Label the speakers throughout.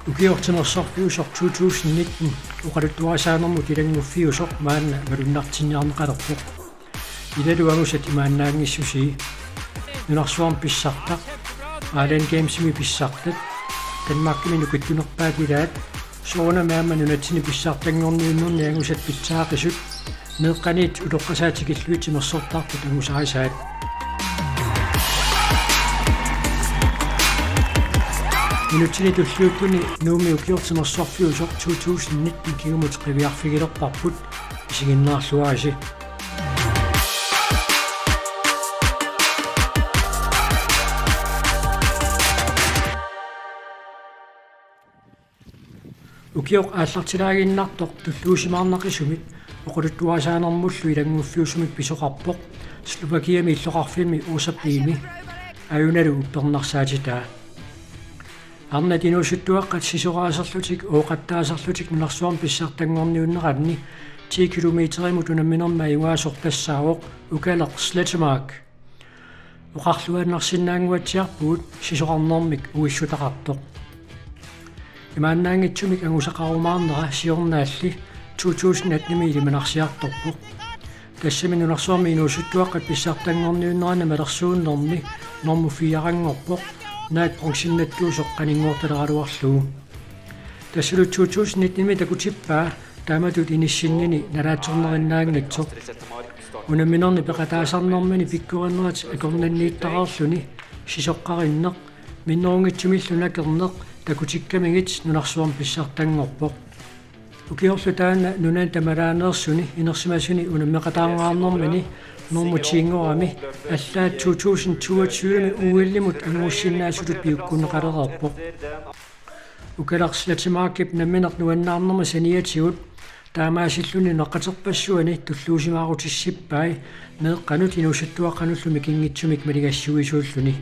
Speaker 1: Ukiortinersorfiusor 2019 uqaluttuarasaanermut ilanguffiusor maanna malunnartinniarneqalerpoq ilaluagusat imaannaangissusi nunarsuarm pissartaq Island Gamesimi pissartat Danmarkimi nukittunerpaat ilaat soona maamma nunatsini pissartangorniunnerniangusat pitsaaqisut meeqqaniit uloqqasaatikilluitimersortartut angusarisaat Minutsini tulluuttuni nuumi ukiortinersorfiusor 2019 kigumut qiviarfigilerparput isiginnaarluaasi Ukiok aallartilaaginnartoq tulluusimaarnaqisumit oquluttuasaanermullu ilanguffiusumik pisoqarpoq Slovakiami illoqarfimi uusappiimi ajunalu uppernarsaajitaa Arna dinuusuttuaqqat sisoraasarlutik ooqattaasarlutik nunarsuarm pissartangorniunneranni 10 kilometerimut unamminerma iuaasortassaaroq ukaleq Slettemark uqarluannarsinnaanguatsiarpuut sisoqarnermik uissutaqartoq Imaannaangitsumik angusaqarumaarnera siornaalli 2018 ilimanarsiartorpoq tassami nunarsuarmi inuusuttuaqqat pissartangorniunneranna malersuunnermi normu fiarangorpoq naat pronksinnattuusoq qaninngortaleraluarlugu tassulu 2019 takutippaa taamatut inissinnini nalaaternerinaagniksoq unamminerni peqataasarnermini pikkurannerat akornanniittaqarluni sisoqqarinneq minnerungitsumilluna takutikkamigit nunarsuarm pissartangorpoq ukiorlu taana nunan tamalaaneersuni inersimasuni unammeqataangaarnermini normutiingorami allaat 2022 uillimut anguussinnaasulut piukkunneqalererpoq ukalaq Slettemarkip nammineq nuannaarnerma saniatigut taamaasilluni neqqaterpassuani tulluusimaarutisippai meeqqanut inuusuttuaqqanullumi kingitsumik maligassuisuulluni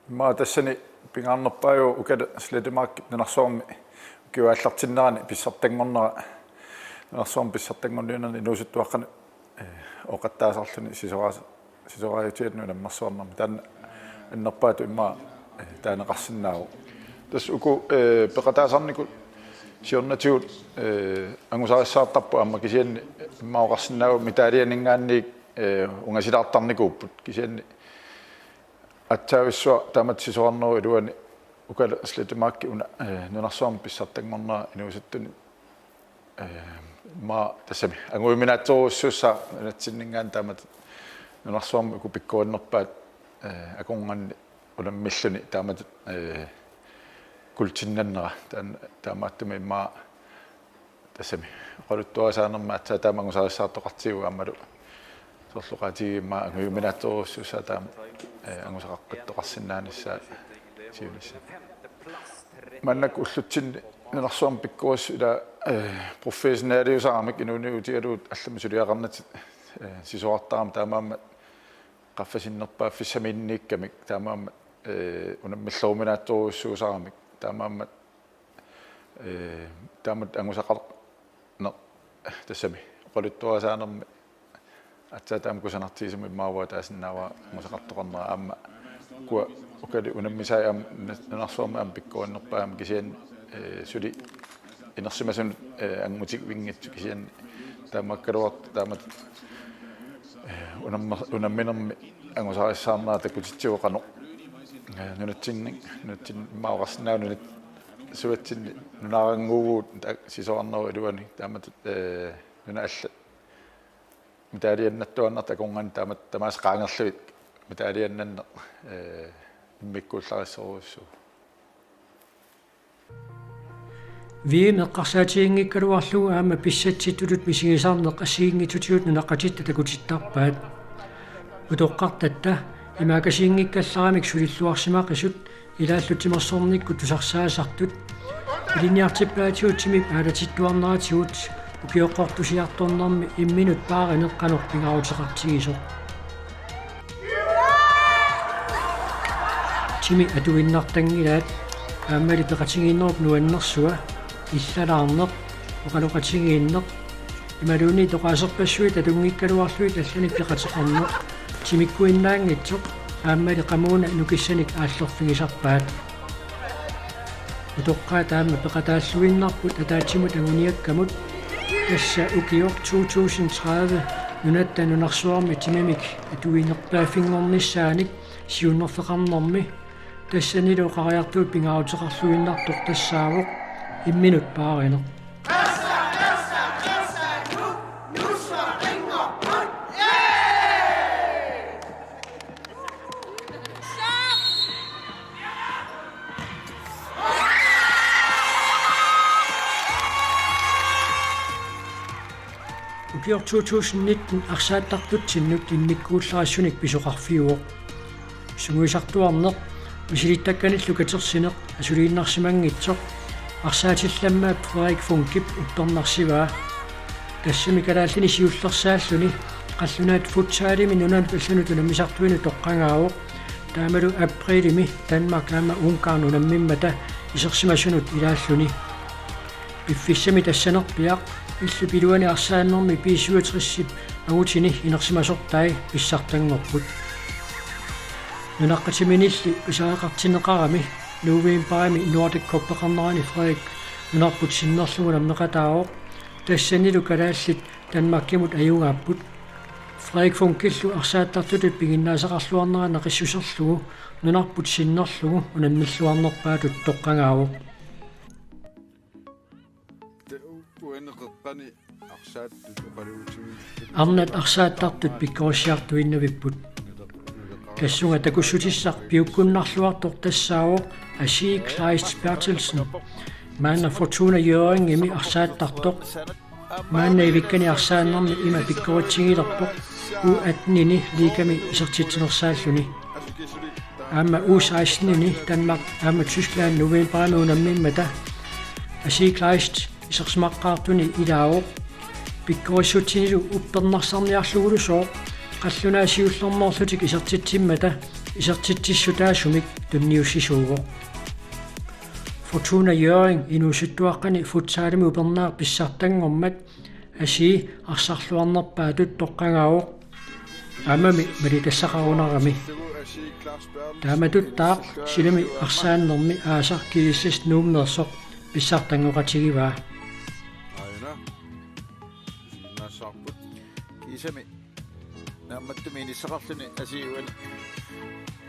Speaker 2: Ma tassani pingaarnerpaayu ukala Slettemarkip nunarsuarmi ukiuaallartinnerani pissartangornera nunarsuarm pissartangorniunnerni inuusuttuaqqanu oqattaasarluni sisoraajutiatnu nammarsuarnermi taanna annerpaatu imma taaneqarsinnaagu tas uku peqataasarniku siornatigut angusarissaatarpu amma kisianni immaoqarsinnaagu mitaalianingaanniik ungasilaartarnikuupput kisianni Attavissua taamat sisoarneru iluani ukala Slettemarkki una nunarsuarm pissartangornera inuusuttuni ma tassami anguiminaattoruussuussa natsinningaan taamat nunarsuarm uku pikkuannerpaat akornganni unammilluni taamat kultinnannera taamaattumi imma tassami qaluttuasaanerma atsaa taamangusarissаарtoqartigu ammalu sorluqaatigi imma anguiminaattoruussuussa taama angusaqaqqattoqarsinnaanissa siunissa mannak ullutsinni nunarsuarm pikkuus ila professionaaliusaaramik inuuniutialuut allamisuliaqarnat sisoartaram taamaamma qaffasinerpaa fissaminniikkamik taamaamma unammillorminaattoruussuusaaramik taamaamma taamat angusaqaq tassami qoluttuasaanermi atsa taam kusanartiisumi maawaa taasinnaawaa musaqartoqarnera aamma kuwa ukali unammisai am nunarsuarma am pikkuannerpaam kisian suli inersimasun angmutik vingitsu kisian taamakkaluart taamat unamminermi angusarissаарnera takutitsiuqano nunatsin maaqarsinnaa nunat suatsinni nunaranguuguut sisoarneru iluani taamat nuna alla mitaaliannattuannerta akorngan taamat tamaas qaangerluit mitaaliannanne immikkuullarissoruussu
Speaker 1: Viimeqqarsaatiingikkaluarlugu aama pissatsitulut misigisaarneq assiingitutigut nunaqatitta takutittarpaat utoqqartatta imaakasiingikkallaramik sulilluarsimaqisut ilaallutimерсорникку тусарсаасартут илиниартиппаатиутсимип аалатиттуарнератигут укиоққортусиарторнэрми имминут пааринеққанорпингаутеқартигисо тими атуиннартангилаат ааммали пеқатигииннеруп нуаннерсуа иллалаарнеқ uqaluqatingiinneq imaluuni toqaaserpassuit atungikkaluarlui tallanik piqateqarneq timikkuinnaangitsoq aammali qamuuna nukissanik aallorfigisarpaat utoqqaa taamma peqataalluinnarput ataatsimut anguniakkamut tassa ukior 2030 nunatta nunarsuarmi timamik atuinerpaaffingornissaanik siunnerfeqarnermi тассанилу qariartuut pingaruteqarluinnartoq тассаавоq имминут пааринеq ukior 2019 arsaattartutsinnut innikkuullaraassunik pisuqarfiuoq sunguisartuarneq мисилиттакканиллу катерсинеq асулииннарсимангитсоq арсаатилламмаап Frederik Funkip утторнарсиваа тассами калааллини сиуллерсааллуни қаллунаат футсаалими нунан палланутуна мисартуину тоққангаавоq таамалу априлими Danmark аама Унгарну наммиммата исерсимасунут илааллуни пиффиссами тассанерпиақ иллу пилуани арсааннэрми пи67 агутини инерсимасортай писсартангорпут нунаққатиминилли писаақартинеқарами нуувиимпарами Nordic Cup-пеқарнерани Frederik нунарпут синнерлугунам неқатаавоқ тассанилу калааллит Данмаркимут аюнгааппут Frederik Funkillu арсааттартутут пигиннаасақарлуарнерана қиссусерлугу нунарпут синнерлугу унаммиллуарнерпаатут тоққангаавоқ арнат арсааттартут пиккорисиартуиннавиппут тассунга такуссутиссақ пиуккуннарлуартор тассаавоқ Asie Kleist Bertelsen маана Fortuna Jørgen ими арсааттартоқ маана ивиккани арсааннэрми има пиккоритсигилерпоқ U18-ини лигами исертитсинерсааллуни аама U16-ини Danmark аама Tyskland новембернуунаммиммата Asie Kleist исерсмаққаартуни илаавоқ пиккорисутинилу уппернарсарниарлугулусоо қаллунаасиуллерноорлутик исертитсиммата исертитсиссутаасумик тунниуссисууго Fortuna Jørgen инусуттуаққани футсаалими упернаа писсартангормат аси арсарлуарнерпаатут тоққангаавоқ амами малитассақарунарами тааматуттаақ силами арсааннерми аасар кииссас нуумнерсоқ писсартангоқатигиваа
Speaker 3: isami намматтумини сақарлуни асиуан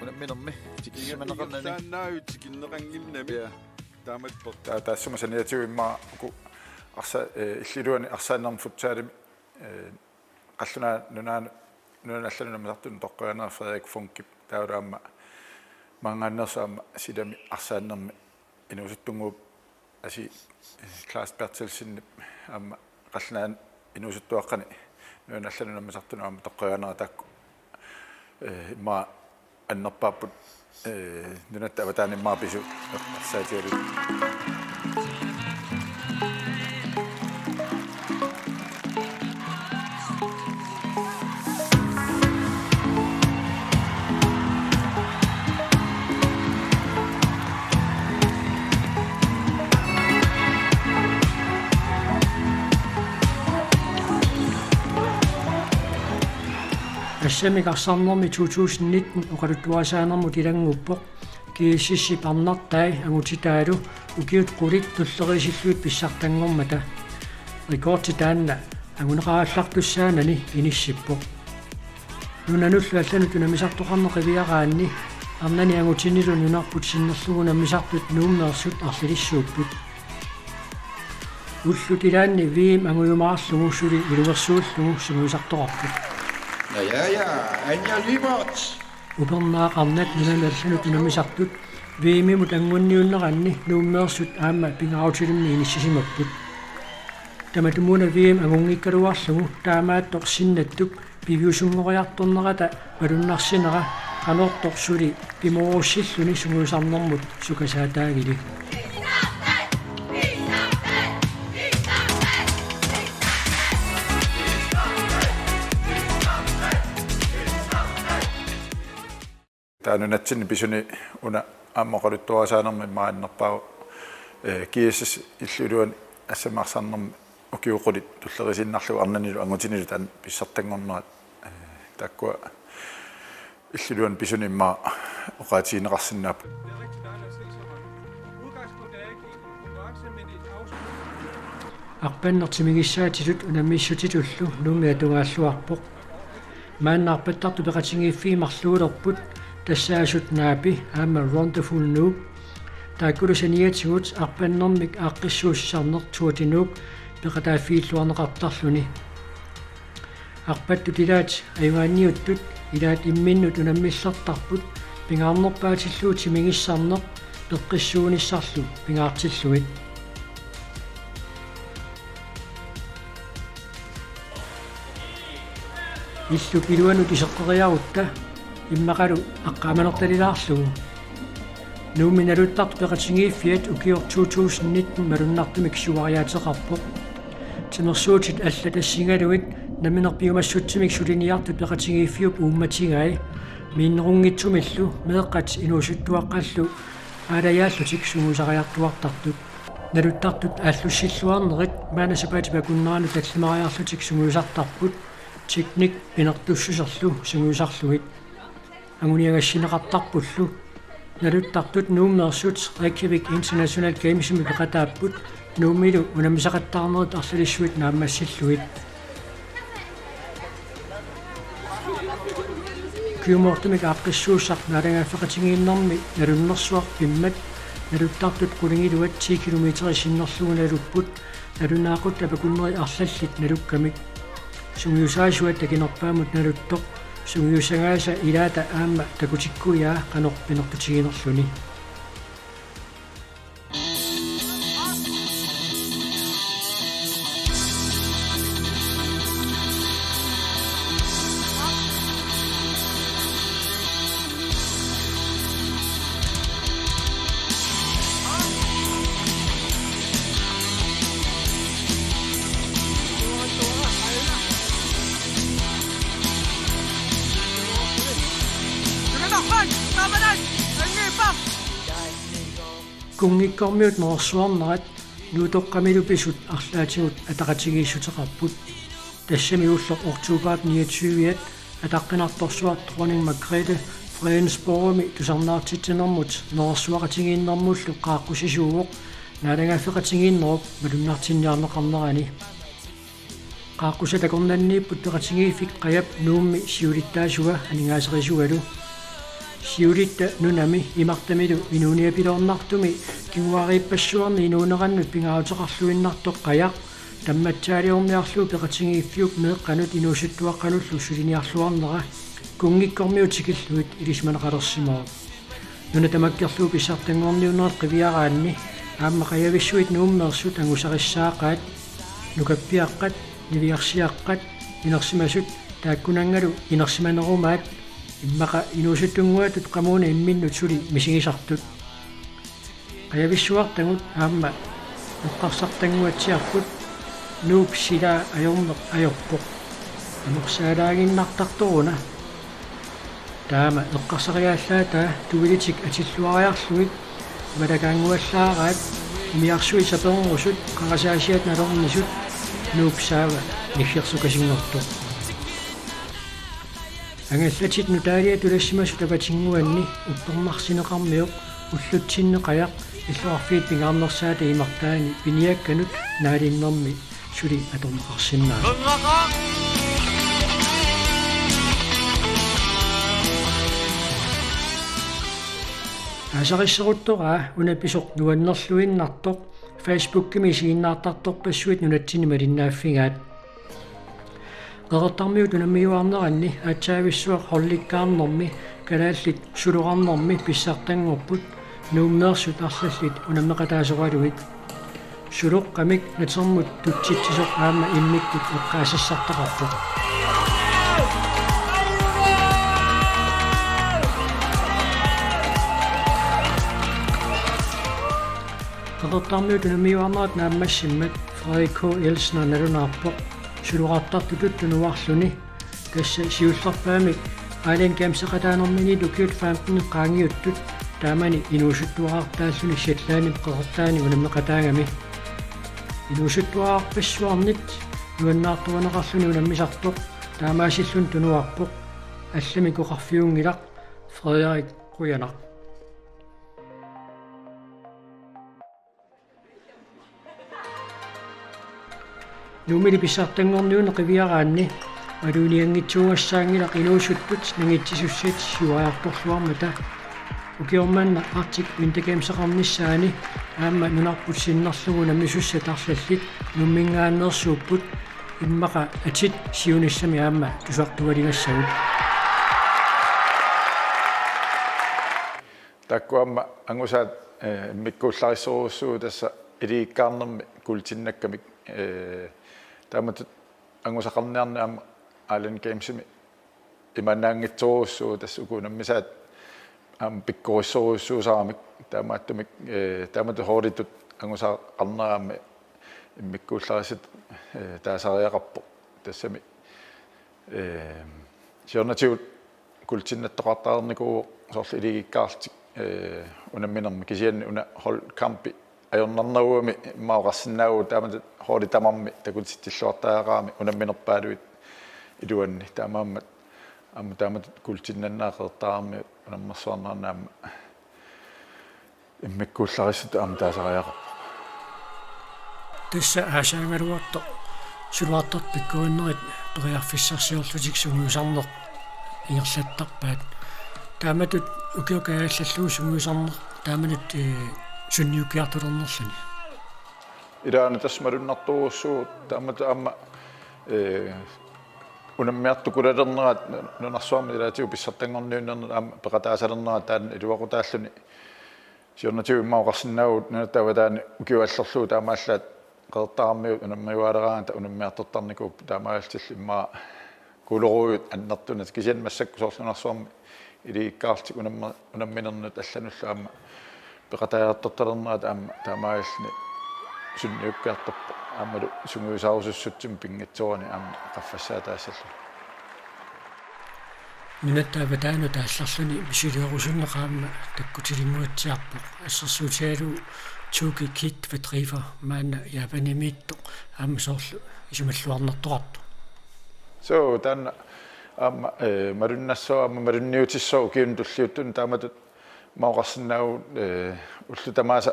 Speaker 3: унамминерми тикиссаманеқарнани
Speaker 2: тааннаавитикиннеқангиннами тааматпор таассума саниатиуимма уку арса иллилуани арсааннерм футсаалими қаллунаа нунаалланунами сартун тоққаанаа Frederik Funkip таараама мангааннерсаама силами арсааннерми инусуттунгууп аси Kleist Bertelsen аама қаллунаа инусуттуаққани нунаалланунами сартунаама тоққаанаа таакку ма аннерпааппут нунатта аватаани маапису саатиалу
Speaker 1: ассамикарсарнерми 2019 оқалуттуасаанерму тилангуппоқ кииссисси парнартай агутитаалу укиут qulит туллерисиллуит писсартангормата рекорд таанна агунеқааллартуссаанани иниссиппоқ нунануллу аллану тунамисартоқарнеқивиараанни арнани агутинилу нунарпут синнерлугунамисартут нуумнерсут арлилиссууппут уллутилаанни виим агуйумаарлугу сули илуерсууллугу сумуисартоқарпут
Speaker 3: ja Anja Libert
Speaker 1: упернаақарнат нуналлаллану тунамисартут виимимут ангунниуннеранни нууммеерсут аама пингаутилимми иниссисимаппут таматумуна виим агунгиккалуарлугу таамааттоқ синнаттук пивиусунгориарторнерата палуннарсинера канортоқ сули пимооссиллуни сунгуусарнэрмут сукасаатаагили
Speaker 2: таанунатсини писуни уна аммоқалуттуасаанерми мааннерпаа кииссас иллулуан ассамаарсарнерми ukiuqulit tullerisinnarlugu arnanilu angutinilu tan pissartangornerat taakkua illuluan pisunimma oqaatiineqarsinnaap
Speaker 1: арпаннертимигиссаатилут унаммиссутитуллу нуми атугааллуарпоқ мааннаарпаттарту пеқатингииффиимарлуулерпут тассаасут наапи аама Wonderful Noob тааккулусаниатигут арпаннэрмик ааққиссууссарнертуутинууп пеқатааффииллуарнеқартарлуни арпатту тилаат аюгаанниуттут илаат имминнут унаммиллертарпут пингаарнерпаатиллуути мигиссарнеқ пеққиссууниссарлу пингаартиллуит иллу килуанут исеққериарутта иммақалу аққааманерталилаарлугу нууминалуттарт пеқатингииффиат укиор 2019 малуннартумик суариаатеқарпоқ тимерсуутит алла тассингалуит наминерпиумассутсимик сулиниартут пеқатингииффиуп уумматигай миннерунгитсумиллу меэққат инуусуттуаққаллу аалаяаллутик сугусариартуартартут налуттартут ааллуссиллуарнерит маанасапаати пакуннаану таллимариарлутик сугусартарпут teknik inartussuserlu sunguusarluit anguniagassineqartarpullu naluttartut nuummeersut Reykjavik International Games mipeqataapput nuumilu unamisaqattaarnerit arsalisuit naammassilluit kiumortumik aaqqissuussaq naalangaaffeqatingiinnermi nalunnersuar pimmat naluttartut qulingiluat 10 kilometeri sinnerlugunalupput nalunaaqut apakunneri arlallit nalukkamik sumyusaasuat takinerpaamut naluttoq sumyusagaasa ilaata aamma takutikkuyaa qanorpinertutiginerluni kungikkormiut nersuarnerat nuutoqqamilupisut arlaatigut ataqatigiissutеқарпут тассами уллеқ октобаат 29-иат атаққинарторсуарт Dronning Margrethe Fredensborgmi тусарнаартитсинермут нерсуақатигииннэрмуллу қааққусисууоқ наалагааффеқатигииннеруп малуннаартинниарнеқарнерани қааққуса такорнаннииппут пеқатигииффик қаяп нуумми сиулиттаасуга анигаасерисугалу сиулитта нунами имартамилу инуниапилорнартуми киуарииппассуарни инуунераннут пингаутеқарлуиннартоқ қаяқ тамматсаалиорниарлуу пеқатингииффиук меэққанут инуусуттуаққануллу сулиниарлуарнера кунгиккормиутикиллуит илисманеқалерсимоо нуна тамаккерлуу писсартангорниунерат қивиараанни аама қаявиссуит нууммерсут ангусариссаақаат нукаппиаққат нивиарсиаққат инерсимасут тааккунангалу инерсиманерумаат иммақа инуусуттунгуатут қамууна имминнут сули мисигисартут қаявиссуартангут аама эққарсартангуатсиарпут нууп сила аёрнеқ аёрпоқ аморсаалаагиннартарторуна таама эққарсариааллаата тувилитик атиллуариарлугит валакаангуаллаараат имиарсуи сапернерусут қарасаасиат налорнисут нууп саава нифферсукасингортоқ ангаллатит нутаалиа тулассимасу тапатингуанни уппермарсинеқармиоқ уллутсиннеқаяқ иллуарфиит пингаарнерсаата имартаани пиниакканут наалиннэрми сули аторнеқарсиннаа асариссеруттора унаписоқ нуаннерлуиннартоқ Facebook-кими сииннаартарторпассуит нунатсини малиннааффигаат qeqertarmiut unammiuarneranni aatsaavissua qorlikkaarnermi kalaallит suluqarnermi pissartangorput nuummeersut arlallit unammeqataasoqaluit suluqqamik natermut tutsitsisoq aama immikkut eqqaasassartaqarpoq qeqertarmiut unammiuarnerat naammassimmat Frederik K. Elsner nalunaarpoq suluqartartutut nuarluni tassa siullerpaamik aalen kamseqataanermini lukiut faamtni qaangiuttut taamani inuusuttuaqartaalluni siallaani qeqertaani unammeqataangami инусуттуаарписсуарнит нуаннаартуанеқарлуни унаммисарпоқ таамаасиллун тунуарпоқ аллами коқарфиунгилақ Frederik Ryana. Numili pisartanngorniun qiviaraanni aluuniangitsuungassaangila inuusuttut nangitsisussiat suajartorluarmata ukiormanna artik wintegamsaqarnissaani aamma nunarput sinnarlugu namisussataarlallit nummingaannersuupput immaqa atit siunissami aamma tusartualigassagut
Speaker 2: takkuamma angusaat mikkuullarissoruussuu tassa iliikkaarnermi kultinnakkamik taamat angusaqarniarni aamma Island Gamesimi imanaangitsoruussuu tassa ukunammisaat aamma pikkurissoruussuusaramik taamaattumik taamat hoortut angusaqarneraammi immikkuullarisit taasariaqarpo tassami siornatiut kultinnattoqartaarnikuu sorli iligikkaartik unamminermi kisianni una hol kampi ajornarneruumi maoqarsinnaagu taamat hooli tamarmi takutsittilluartaaqaami unamminerpaaluit iluanni taamaammat aamma taamat kultinnannaaqertaarmi unammersuarnernaamma immikkuullarisut aamma taasariaqarpo
Speaker 1: tassa aasaangaluarto suluartart pikkuinnerit toriarfissarsiorlutik sunguusarneq ingerlattarpaat taamatut ukiokaallallugu sunguusarneq taamanut sunniukiartulernerluni
Speaker 2: ilaana tasmalunnarturuussuu taamat aamma unammiartukulalernerat nunarsuarmi ilaatiu pissartangorniunnernet aamma peqataasalernerat taan iluaqutaalluni siornatiu immaoqarsinnaagut nunatavataani ukiuallerluu taamaallaat qertaarmiut unammiualeraanta unammiartortarniku taamaaltillu immaa kuuleruuyut annertunat kisian massakku soorlunarsuarmi iligikkaartik unamminernet allanulla aamma peqataajartortalernerat aamma taamaalni sunniukkiartorpo aammalu sunguisaarusussutsim pingitsuani aamma qaffassaataasallu
Speaker 1: nunatavataanu taallarluni misuliorusуннеqaamma takkutilinguatsiarpo assерsuutiалу tuuki kit retriever maana japanimiitto aamma soorlu isumalluarnertoqartu
Speaker 2: so tan aamma marunnassoo aamma marunniutissoo ukiuntulliuttun taamatut maoqarsinnaagu ullutamaasa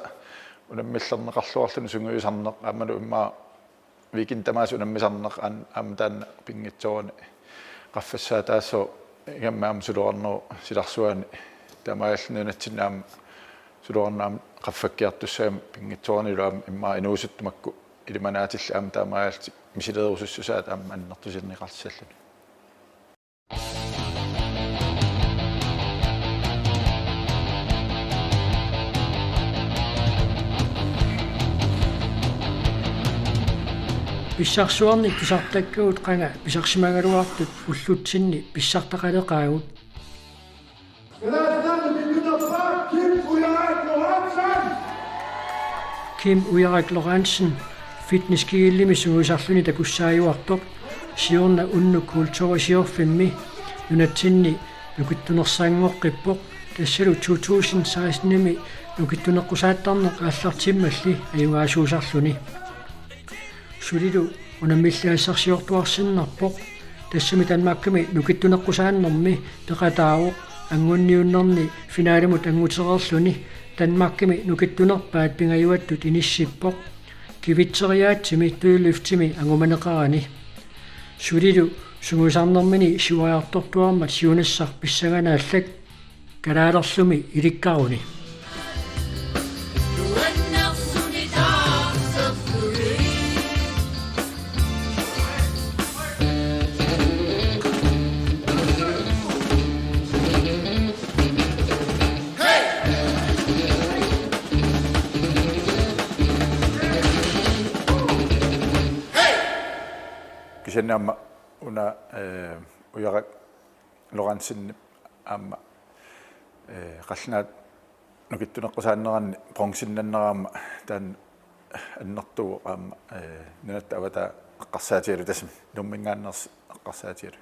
Speaker 2: unammiillerneqarluarluni sunguisarneq aammalu immaa viikin tamaasa unammisarneq aamma taanna pingitsuani qaffassaataassoo igamma aamma suluarneru silarsuani tamaallinunatsinnaamma suluarnaam qaffakkiartussaam pingitsuarnilu aamma immaa inuusuttumakku ilimanaatilla aamma taamaalti misilerusussusaat aamma annertusilniqarsalluni
Speaker 1: pissarsuarni pisartakkuut qanga pisarsimagaluartut ullutsinni pissartaqaleqaagut Kim Ujarik Lorentzen fitnesskiillimi sunguisarluni takussaajuartoq siorna unnukkulturisiorfimmi nunatsinni nukittunersaangoqqippoq tassalu 2016-nimi nukittuneqqusaattarneq aallartimmalli ajugaasuusarluni sulilu unammillaasarsiortuarsinnarpoq tassami tanmaakkami nukittuneqqusaannermi peqataawoq angunniunnerni finaalimut angutererluni tanmaakkami nukittunerpaat pingajuattut inissippoq kivitseriaatsimi tuulluftimi angumaneqarani sulilu sunguisarnermini siuajartortuarmat siunassar pissaganaallak kalaalerlumi ilikkaruni
Speaker 2: kisiannaamma una Ujarik Lorentzen aamma qallunaat nukittuneqqusaanneranni bronsinnanneraamma taan annertugu aamma nunatta avata eqqarsaatialu tasmi nummingaanners eqqarsaatialu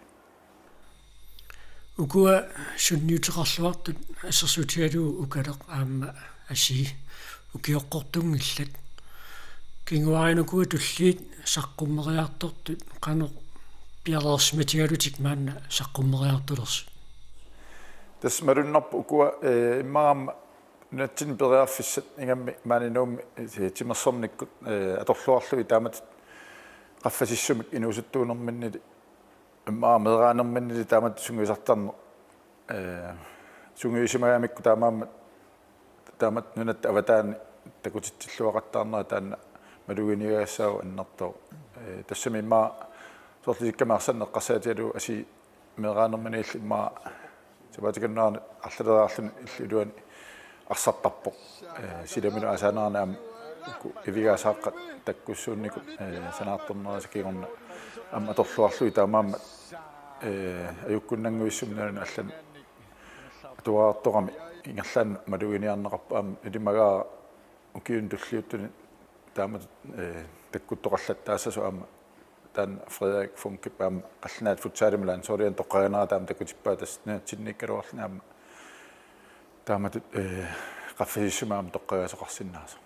Speaker 1: ukua sunniuteqarluartut assерsuutialu ukaleq aamma asii ukioqqortungillat кингуаринукуа туллиит саққуммериартортут қано пиалерсматигалутик маанна саққуммериартулерс
Speaker 2: тас маруннарпу укуа иммаама натсин периарфиссат ингамми маанинуумми тимерсорниккут аторлуарлуи таамат qaffasissumik inuusuttuunerminnili immaa meeraanерminnili taamat sunguisartarner sunguisimagaamikku taamat nunat avataani takutitsilluaqattaarnera taanna maluginigaassaau annartoo tassami immaa sorlisikkamaarsannеққарсаатиалу аси meeraanерминилли имmaa сабатиканнаарни арлалераарлуни иллуани арсартарпоқ силамину асаанаарнаам ивигаасааққат таккуссуунникут санаартэрнерасакигорна амма торлуарлуи таамаама аюккуннангуиссумнаана аллан туаартоқами ингерлаан малугиниарнеқарпа аама илимагаа укиун туллиуттуни таамат таккуттоқарлаттаассасу аама таан Frederik Funke аама қалланаат футсаалималаан сориан тоққаганера таама таккутиппаа таснаа тинниккалуарлуни аама таамат qaffasissumаама тоққагаасоқарсиннааса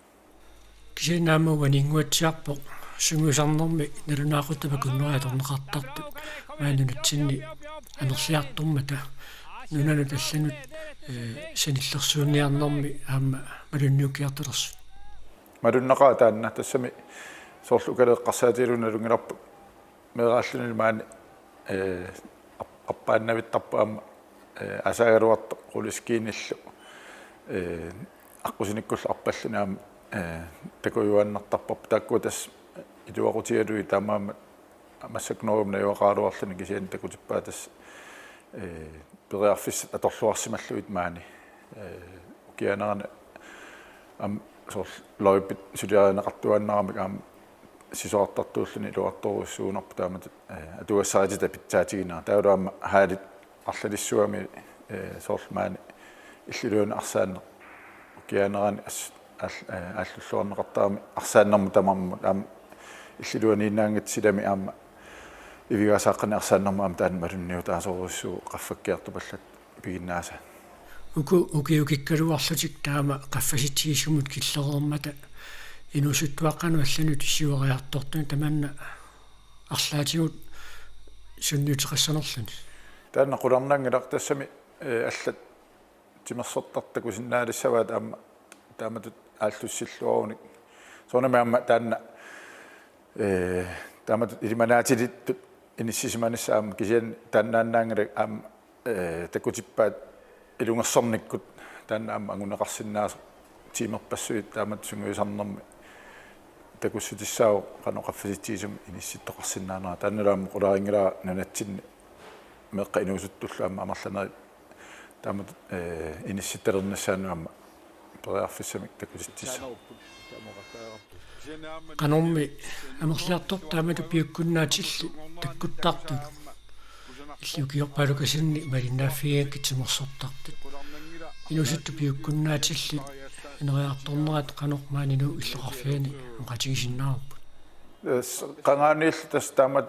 Speaker 1: кисинаамуганингуатсиарпо сунгусарнэрми налунаақутава куннуааторнеқартартут маанунатсинни анерлиартормата нунану талланут саниллерсуунниарнэрми аама малунниукиартулерс
Speaker 2: малуннақаа таанна тассами соорлукалеэққарсаатилуналунгиларпу мерааллунил маани аппааннавиттарпу аама асаагалуарто qulискииниллу аққусиниккулла арпаллуни аама такуюаннартарпап тааккутас илуақутигалуи таамаама массакноорумна юақаалуарлуни кисиан такутиппаа тас периарфиссат аторлуарсималлуит маани укианерана ам сор лойпит сулиаринеқартуаннарамик аама сисоартартууллуни илуарторуссуунарпу таамат атуассаатита питсаатигинаа таулаама хаалит арлалиссуами сор маани иллулуuna арсаанне укианерани аллуллуарнеқартаами арсааннэрму тамармут аама иллулуанииннаангат силами аама ивигаасааққани арсааннэрму аама таан малунниу таасоруссуу qaffakkiartupallat пигиннааса
Speaker 1: укиукиккалуарлутик таама qaffasitигисумут киллерермата инусуттуаққану аллану тиссуариартортуни таманна арлаатигут сунниутеқассанерлуни
Speaker 2: таанна қуларнаангилар тассами аллат тимерсортартаку синнаалиссаваат аама тааматут ааллуссиллуаруник соонами аама таанна тааматут илиманаатилиттут иниссисиманиссаама кисиан тааннааннаангала аама такутиппаат илунгерсорниккут таанна аама ангунеқарсиннаасо тимерпассуит таамат сунгуисарнэрми такуссутиссаау каноқаффаситсисум инисситтоқарсиннаанера таанналаама қуларингилаа нанатсинни меққа инуусуттуллу аама амарланери таамат инисситталернассаану периарфиссамик такуситтисса
Speaker 1: канорми амерлиартор таамату пиуккуннаатилли таккуттартут иллукиорпалукасинни малиннааффиаккитсимерсортартут инусутту пиуккуннаатилли инериарторнерат канормаанину иллоқарфиани оқатигисиннаарпут
Speaker 2: qangaanill tas taamat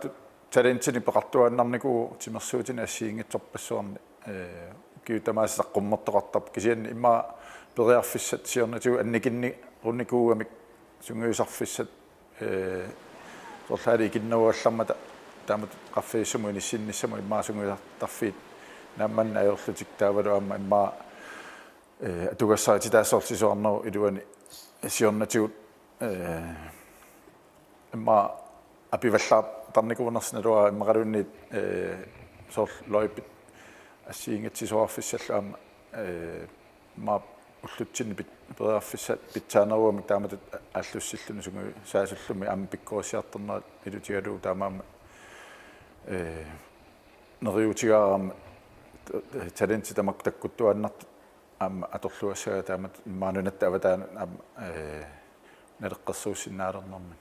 Speaker 2: talentini peqartuannarniku timersuutini assiingitsorpassuarni kiutamaassaqqummertoqartarp kisianni imma periarfissat siornatiu annikinni runnikuugamik sunguisarfissat sorlaali ikinnaguallarmata taamat qaffissumu inissinnissamu imma sunguisartarfiit naammanna ajorlutik taavalu aamma imma atugassaati taassortisuarneru iluani siornatigut imma apivallaartarnikuunersinalua immaqalunniit sor loipit ассиингатсисуарфиссаллаама ма уллутсинни периарфиссат питсааneruamik тааmatut ааллуссиллуни сугу саасуллуми аама пиккорисиартернерат илутигалуу таамаама нериутигараама таленти тамак таккуттуаннарт аама аторлуассага таамат маанунатта аватаана аама налеққерсууссиннаалернэрми